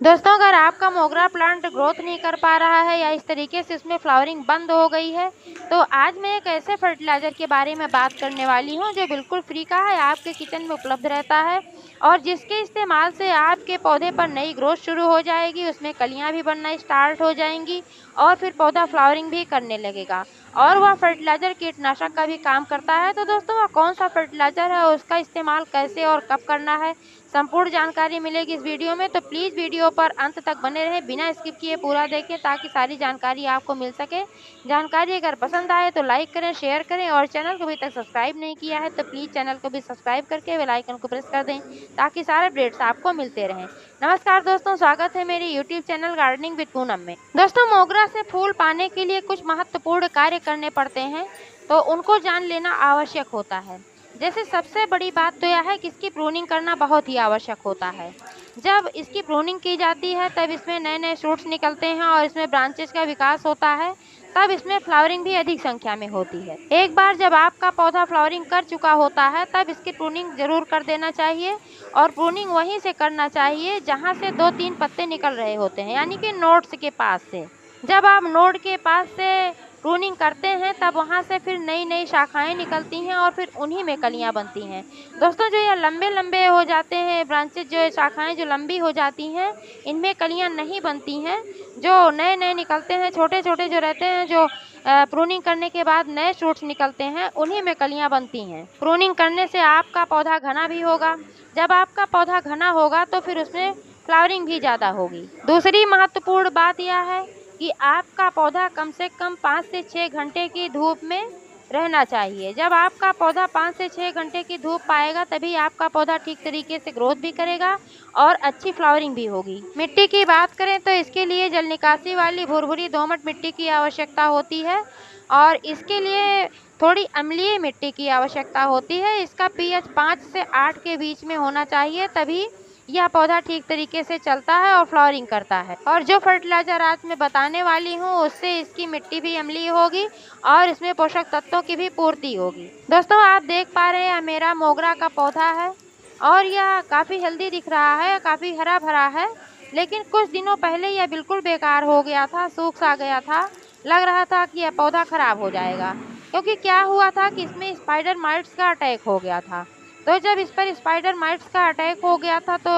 दोस्तों, अगर आपका मोगरा प्लांट ग्रोथ नहीं कर पा रहा है या इस तरीके से उसमें फ्लावरिंग बंद हो गई है, तो आज मैं एक ऐसे फर्टिलाइज़र के बारे में बात करने वाली हूँ जो बिल्कुल फ्री का है, आपके किचन में उपलब्ध रहता है और जिसके इस्तेमाल से आपके पौधे पर नई ग्रोथ शुरू हो जाएगी, उसमें कलियाँ भी बनना स्टार्ट हो जाएंगी और फिर पौधा फ्लावरिंग भी करने लगेगा। और वह फर्टिलाइज़र कीटनाशक का भी काम करता है। तो दोस्तों, वह कौन सा फर्टिलाइज़र है और उसका इस्तेमाल कैसे और कब करना है, संपूर्ण जानकारी मिलेगी इस वीडियो में। तो प्लीज़ वीडियो पर अंत तक बने रहें, बिना स्किप किए पूरा देखें ताकि सारी जानकारी आपको मिल सके। जानकारी अगर पसंद आए तो लाइक करें, शेयर करें और चैनल को अभी तक सब्सक्राइब नहीं किया है तो प्लीज़ चैनल को भी सब्सक्राइब करके बेल आइकन को प्रेस कर दें ताकि सारे अपडेट्स आपको मिलते रहें। नमस्कार दोस्तों, स्वागत है मेरे YouTube channel gardening with Poonam में। दोस्तों, मोगरा से फूल पाने के लिए कुछ महत्वपूर्ण कार्य करने पड़ते हैं, तो उनको जान लेना आवश्यक होता है। जैसे सबसे बड़ी बात तो यह है कि इसकी प्रूनिंग करना बहुत ही आवश्यक होता है। जब इसकी प्रूनिंग की जाती है तब इसमें नए नए शूट्स निकलते हैं और इसमें ब्रांचेस का विकास होता है, तब इसमें फ्लावरिंग भी अधिक संख्या में होती है। एक बार जब आपका पौधा फ्लावरिंग कर चुका होता है तब इसकी प्रूनिंग जरूर कर देना चाहिए और प्रूनिंग वहीं से करना चाहिए जहाँ से 2-3 पत्ते निकल रहे होते हैं, यानी कि नोड्स के पास से। जब आप नोड के पास से प्रूनिंग करते हैं तब वहाँ से फिर नई नई शाखाएं निकलती हैं और फिर उन्हीं में कलियां बनती हैं। दोस्तों, जो ये लंबे लंबे हो जाते हैं ब्रांचेज, जो शाखाएं जो लंबी हो जाती हैं, इनमें कलियां नहीं बनती हैं। जो नए नए निकलते हैं, छोटे छोटे जो रहते हैं, जो प्रूनिंग करने के बाद नए शूट्स निकलते हैं, उन्हीं में कलियां बनती हैं। प्रूनिंग करने से आपका पौधा घना भी होगा। जब आपका पौधा घना होगा तो फिर उसमें फ्लावरिंग भी ज़्यादा होगी। दूसरी महत्वपूर्ण बात यह है कि आपका पौधा कम से कम 5 से 6 घंटे की धूप में रहना चाहिए। जब आपका पौधा 5 से 6 घंटे की धूप पाएगा तभी आपका पौधा ठीक तरीके से ग्रोथ भी करेगा और अच्छी फ्लावरिंग भी होगी। मिट्टी की बात करें तो इसके लिए जल निकासी वाली भुरभुरी दोमट मिट्टी की आवश्यकता होती है और इसके लिए थोड़ी अम्लीय मिट्टी की आवश्यकता होती है। इसका पीएच 5 से 8 के बीच में होना चाहिए, तभी यह पौधा ठीक तरीके से चलता है और फ्लावरिंग करता है। और जो फर्टिलाइजर आज मैं बताने वाली हूँ उससे इसकी मिट्टी भी अम्लीय होगी और इसमें पोषक तत्वों की भी पूर्ति होगी। दोस्तों, आप देख पा रहे हैं, मेरा मोगरा का पौधा है और यह काफ़ी हेल्दी दिख रहा है, काफ़ी हरा भरा है। लेकिन कुछ दिनों पहले यह बिल्कुल बेकार हो गया था, सूख सा गया था, लग रहा था कि यह पौधा खराब हो जाएगा। क्योंकि क्या हुआ था कि इसमें स्पाइडर माइट्स का अटैक हो गया था। तो जब इस पर स्पाइडर माइट्स का अटैक हो गया था तो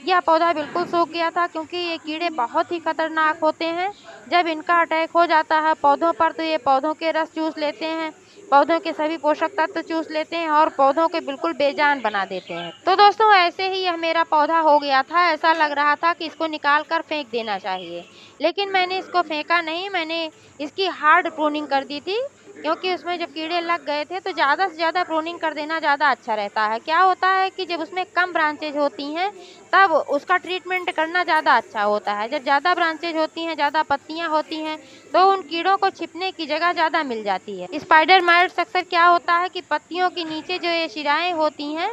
यह पौधा बिल्कुल सूख गया था, क्योंकि ये कीड़े बहुत ही खतरनाक होते हैं। जब इनका अटैक हो जाता है पौधों पर तो ये पौधों के रस चूस लेते हैं, पौधों के सभी पोषक तत्व चूस लेते हैं और पौधों को बिल्कुल बेजान बना देते हैं। तो दोस्तों, ऐसे ही यह मेरा पौधा हो गया था। ऐसा लग रहा था कि इसको निकाल कर फेंक देना चाहिए, लेकिन मैंने इसको फेंका नहीं, मैंने इसकी हार्ड प्रूनिंग कर दी थी। क्योंकि उसमें जब कीड़े लग गए थे तो ज़्यादा से ज़्यादा प्रूनिंग कर देना ज़्यादा अच्छा रहता है। क्या होता है कि जब उसमें कम ब्रांचेज होती हैं तब उसका ट्रीटमेंट करना ज़्यादा अच्छा होता है। जब ज़्यादा ब्रांचेज होती हैं, ज़्यादा पत्तियां होती हैं, तो उन कीड़ों को छिपने की जगह ज़्यादा मिल जाती है। स्पाइडर माइट्स अक्सर क्या होता है कि पत्तियों के नीचे जो ये शिराएँ होती हैं,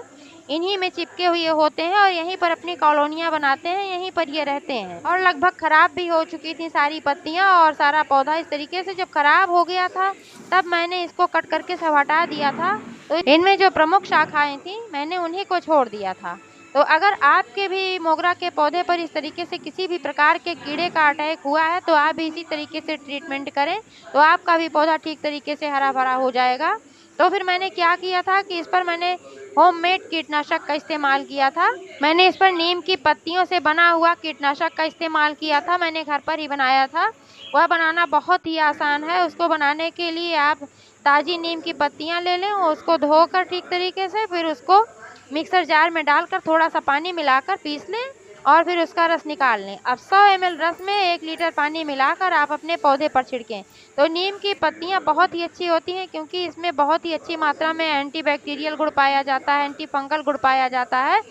इन्हीं में चिपके हुए होते हैं और यहीं पर अपनी कॉलोनियां बनाते हैं, यहीं पर ये रहते हैं। और लगभग खराब भी हो चुकी थी सारी पत्तियां और सारा पौधा। इस तरीके से जब खराब हो गया था तब मैंने इसको कट करके सब हटा दिया था। तो इनमें जो प्रमुख शाखाएं थी मैंने उन्हीं को छोड़ दिया था। तो अगर आपके भी मोगरा के पौधे पर इस तरीके से किसी भी प्रकार के कीड़े का अटैक हुआ है तो आप भी इसी तरीके से ट्रीटमेंट करें, तो आपका भी पौधा ठीक तरीके से हरा भरा हो जाएगा। तो फिर मैंने क्या किया था कि इस पर मैंने होममेड कीटनाशक का इस्तेमाल किया था। मैंने इस पर नीम की पत्तियों से बना हुआ कीटनाशक का इस्तेमाल किया था। मैंने घर पर ही बनाया था। वह बनाना बहुत ही आसान है। उसको बनाने के लिए आप ताज़ी नीम की पत्तियां ले लें, उसको धोकर ठीक तरीके से, फिर उसको मिक्सर जार में डालकर थोड़ा सा पानी मिलाकर पीस लें और फिर उसका रस निकाल लें। अब 100 ml रस में 1 लीटर पानी मिलाकर आप अपने पौधे पर छिड़कें। तो नीम की पत्तियां बहुत ही अच्छी होती हैं क्योंकि इसमें बहुत ही अच्छी मात्रा में एंटीबैक्टीरियल गुण पाया जाता है, एंटी फंगल गुण पाया जाता है।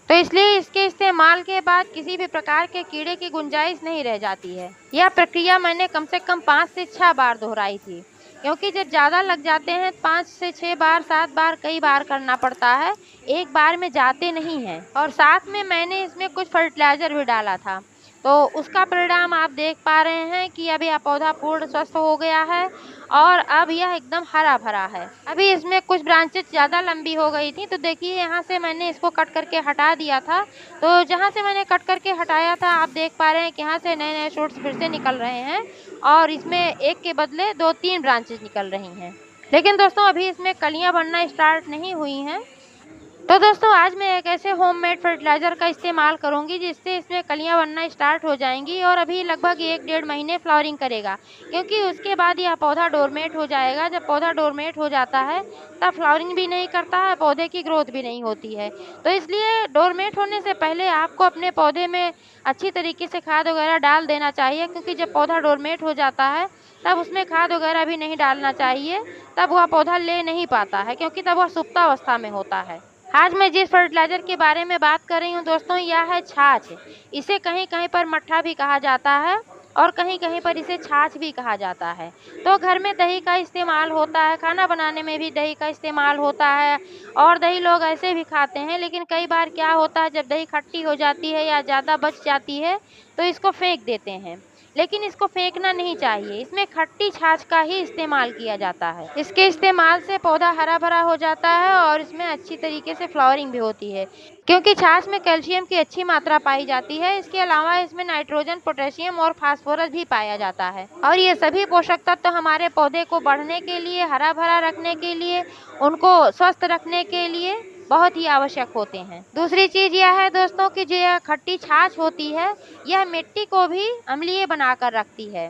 तो इसलिए इसके इस्तेमाल के बाद किसी भी प्रकार के कीड़े की गुंजाइश नहीं रह जाती है। यह प्रक्रिया मैंने कम से कम 5 से 6 बार दोहराई थी, क्योंकि जब ज़्यादा लग जाते हैं 5 से 6 बार, 7 बार, कई बार करना पड़ता है, एक बार में जाते नहीं हैं। और साथ में मैंने इसमें कुछ फर्टिलाइज़र भी डाला था। तो उसका परिणाम आप देख पा रहे हैं कि अभी यह पौधा पूर्ण स्वस्थ हो गया है और अब यह एकदम हरा भरा है। अभी इसमें कुछ ब्रांचेस ज़्यादा लंबी हो गई थी, तो देखिए यहाँ से मैंने इसको कट करके हटा दिया था। तो जहाँ से मैंने कट करके हटाया था आप देख पा रहे हैं कि यहाँ से नए नए शूट्स फिर से निकल रहे हैं और इसमें एक के बदले 2-3 ब्रांचेस निकल रही हैं। लेकिन दोस्तों अभी इसमें कलियां बनना स्टार्ट नहीं हुई हैं। तो दोस्तों आज मैं एक ऐसे होममेड फर्टिलाइज़र का इस्तेमाल करूंगी जिससे इसमें कलियां बनना स्टार्ट हो जाएंगी और अभी लगभग 1-1.5 महीने फ्लावरिंग करेगा, क्योंकि उसके बाद यह पौधा डोरमेट हो जाएगा। जब पौधा डोरमेट हो जाता है तब फ्लावरिंग भी नहीं करता है, पौधे की ग्रोथ भी नहीं होती है। तो इसलिए डोरमेट होने से पहले आपको अपने पौधे में अच्छी तरीके से खाद वगैरह डाल देना चाहिए, क्योंकि जब पौधा डोरमेट हो जाता है तब उसमें खाद वगैरह भी नहीं डालना चाहिए, तब वह पौधा ले नहीं पाता है, क्योंकि तब वह सुप्तावस्था में होता है। आज मैं जिस फर्टिलाइज़र के बारे में बात कर रही हूँ दोस्तों, यह है छाछ। इसे कहीं कहीं पर मट्ठा भी कहा जाता है और कहीं कहीं पर इसे छाछ भी कहा जाता है। तो घर में दही का इस्तेमाल होता है, खाना बनाने में भी दही का इस्तेमाल होता है और दही लोग ऐसे भी खाते हैं। लेकिन कई बार क्या होता है, जब दही खट्टी हो जाती है या ज़्यादा बच जाती है तो इसको फेंक देते हैं, लेकिन इसको फेंकना नहीं चाहिए। इसमें खट्टी छाछ का ही इस्तेमाल किया जाता है। इसके इस्तेमाल से पौधा हरा भरा हो जाता है और इसमें अच्छी तरीके से फ्लावरिंग भी होती है, क्योंकि छाछ में कैल्शियम की अच्छी मात्रा पाई जाती है। इसके अलावा इसमें नाइट्रोजन, पोटेशियम और फास्फोरस भी पाया जाता है और ये सभी पोषक तत्व हमारे पौधे को बढ़ने के लिए, हरा भरा रखने के लिए, उनको स्वस्थ रखने के लिए बहुत ही आवश्यक होते हैं। दूसरी चीज यह है दोस्तों कि जो यह खट्टी छाछ होती है यह मिट्टी को भी अम्लीय बनाकर रखती है,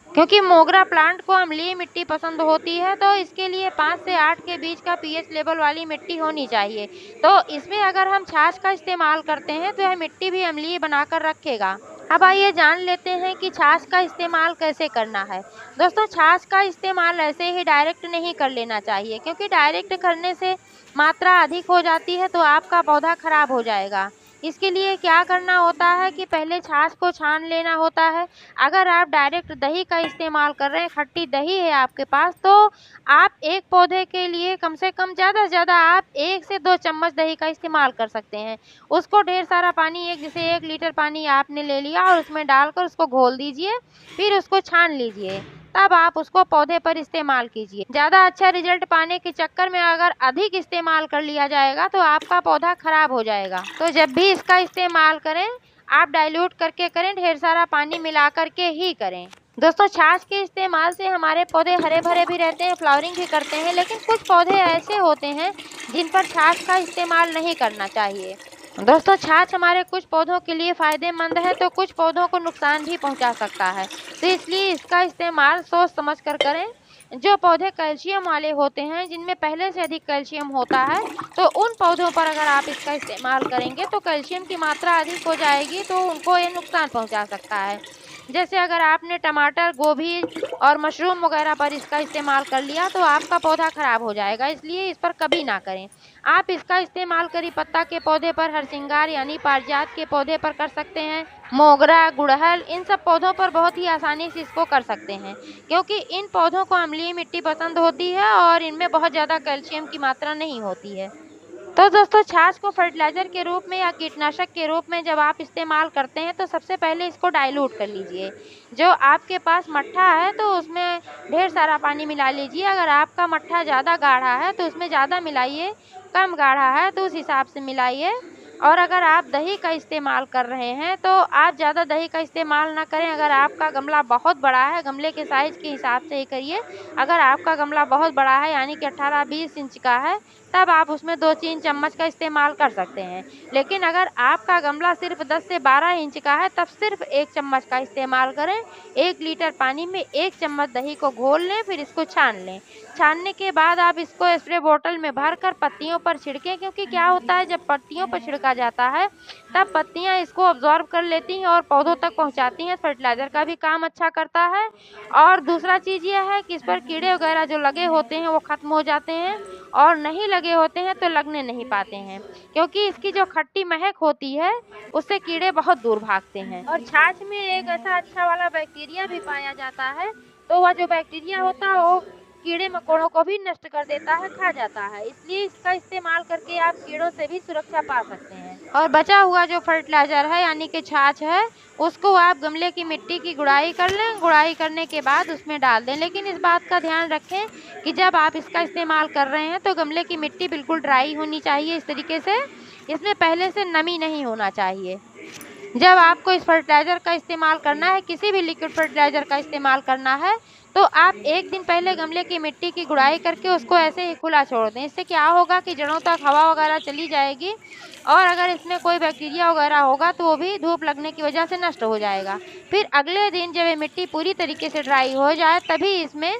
क्योंकि मोगरा प्लांट को अम्लीय मिट्टी पसंद होती है। तो इसके लिए 5 से 8 के बीच का पीएच लेवल वाली मिट्टी होनी चाहिए। तो इसमें अगर हम छाछ का इस्तेमाल करते हैं तो यह मिट्टी भी अम्लीय बनाकर रखेगा। अब आइए जान लेते हैं कि छाछ का इस्तेमाल कैसे करना है। दोस्तों छाछ का इस्तेमाल ऐसे ही डायरेक्ट नहीं कर लेना चाहिए, क्योंकि डायरेक्ट करने से मात्रा अधिक हो जाती है तो आपका पौधा खराब हो जाएगा। इसके लिए क्या करना होता है कि पहले छाछ को छान लेना होता है। अगर आप डायरेक्ट दही का इस्तेमाल कर रहे हैं, खट्टी दही है आपके पास, तो आप एक पौधे के लिए कम से कम ज़्यादा से ज़्यादा आप 1 से 2 चम्मच दही का इस्तेमाल कर सकते हैं। उसको ढेर सारा पानी, जैसे 1 लीटर पानी आपने ले लिया और उसमें डालकर उसको घोल दीजिए, फिर उसको छान लीजिए, तब आप उसको पौधे पर इस्तेमाल कीजिए। ज़्यादा अच्छा रिजल्ट पाने के चक्कर में अगर अधिक इस्तेमाल कर लिया जाएगा तो आपका पौधा खराब हो जाएगा। तो जब भी इसका इस्तेमाल करें आप डाइल्यूट करके करें, ढेर सारा पानी मिला करके ही करें। दोस्तों छाछ के इस्तेमाल से हमारे पौधे हरे भरे भी रहते हैं, फ्लावरिंग भी करते हैं। लेकिन कुछ पौधे ऐसे होते हैं जिन पर छाछ का इस्तेमाल नहीं करना चाहिए। दोस्तों छाछ हमारे कुछ पौधों के लिए फ़ायदेमंद है तो कुछ पौधों को नुकसान भी पहुंचा सकता है, तो इसलिए इसका इस्तेमाल सोच समझ कर करें। जो पौधे कैल्शियम वाले होते हैं, जिनमें पहले से अधिक कैल्शियम होता है, तो उन पौधों पर अगर आप इसका इस्तेमाल करेंगे तो कैल्शियम की मात्रा अधिक हो जाएगी, तो उनको ये नुकसान पहुंचा सकता है। जैसे अगर आपने टमाटर, गोभी और मशरूम वगैरह पर इसका इस्तेमाल कर लिया तो आपका पौधा खराब हो जाएगा, इसलिए इस पर कभी ना करें। आप इसका इस्तेमाल करी पत्ता के पौधे पर, हरसिंगार यानी पारिजात के पौधे पर कर सकते हैं, मोगरा, गुड़हल, इन सब पौधों पर बहुत ही आसानी से इसको कर सकते हैं, क्योंकि इन पौधों को अम्लीय मिट्टी पसंद होती है और इनमें बहुत ज़्यादा कैल्शियम की मात्रा नहीं होती है। तो दोस्तों छाछ को फर्टिलाइज़र के रूप में या कीटनाशक के रूप में जब आप इस्तेमाल करते हैं तो सबसे पहले इसको डाइल्यूट कर लीजिए। जो आपके पास मट्ठा है तो उसमें ढेर सारा पानी मिला लीजिए। अगर आपका मट्ठा ज़्यादा गाढ़ा है तो उसमें ज़्यादा मिलाइए, कम गाढ़ा है तो उस हिसाब से मिलाइए। और अगर आप दही का इस्तेमाल कर रहे हैं तो आप ज़्यादा दही का इस्तेमाल ना करें। अगर आपका गमला बहुत बड़ा है, गमले के साइज़ के हिसाब से ही करिए। अगर आपका गमला बहुत बड़ा है यानी कि 18-20 इंच का है, तब आप उसमें 2-3 चम्मच का इस्तेमाल कर सकते हैं। लेकिन अगर आपका गमला सिर्फ 10 से 12 इंच का है तब सिर्फ 1 चम्मच का इस्तेमाल करें। 1 लीटर पानी में 1 चम्मच दही को घोल लें, फिर इसको छान लें। छानने के बाद आप इसको स्प्रे बोतल में भरकर पत्तियों पर छिड़कें, क्योंकि क्या होता है जब पत्तियों पर छिड़का जाता है तब पत्तियां इसको अब्जॉर्ब कर लेती हैं और पौधों तक पहुंचाती हैं। फर्टिलाइज़र का भी काम अच्छा करता है। और दूसरा चीज़ यह है कि इस पर कीड़े वगैरह जो लगे होते हैं वो ख़त्म हो जाते हैं, और नहीं लगे होते हैं तो लगने नहीं पाते हैं, क्योंकि इसकी जो खट्टी महक होती है उससे कीड़े बहुत दूर भागते हैं। और छाछ में एक ऐसा अच्छा वाला बैक्टीरिया भी पाया जाता है, तो वह जो बैक्टीरिया होता है वो कीड़े मकोड़ों को भी नष्ट कर देता है, खा जाता है। इसलिए इसका इस्तेमाल करके आप कीड़ों से भी सुरक्षा पा सकते हैं। और बचा हुआ जो फर्टिलाइज़र है यानी कि छाछ है, उसको आप गमले की मिट्टी की गुड़ाई कर लें। गुड़ाई करने के बाद उसमें डाल दें। लेकिन इस बात का ध्यान रखें कि जब आप इसका इस्तेमाल कर रहे हैं तो गमले की मिट्टी बिल्कुल ड्राई होनी चाहिए इस तरीके से। इसमें पहले से नमी नहीं होना चाहिए। जब आपको इस फर्टिलाइज़र का इस्तेमाल करना है, किसी भी लिक्विड फर्टिलाइज़र का इस्तेमाल करना है, तो आप 1 दिन पहले गमले की मिट्टी की गुड़ाई करके उसको ऐसे ही खुला छोड़ दें। इससे क्या होगा कि जड़ों तक हवा वगैरह चली जाएगी और अगर इसमें कोई बैक्टीरिया वगैरह होगा तो वो भी धूप लगने की वजह से नष्ट हो जाएगा। फिर अगले दिन जब ये मिट्टी पूरी तरीके से ड्राई हो जाए तभी इसमें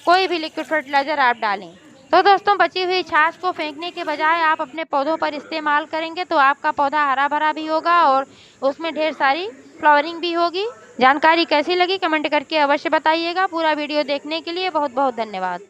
कोई भी लिक्विड फर्टिलाइज़र आप डालें। तो दोस्तों, बची हुई छाछ को फेंकने के बजाय आप अपने पौधों पर इस्तेमाल करेंगे तो आपका पौधा हरा-भरा भी होगा और उसमें ढेर सारी फ्लावरिंग भी होगी। जानकारी कैसी लगी कमेंट करके अवश्य बताइएगा। पूरा वीडियो देखने के लिए बहुत-बहुत धन्यवाद।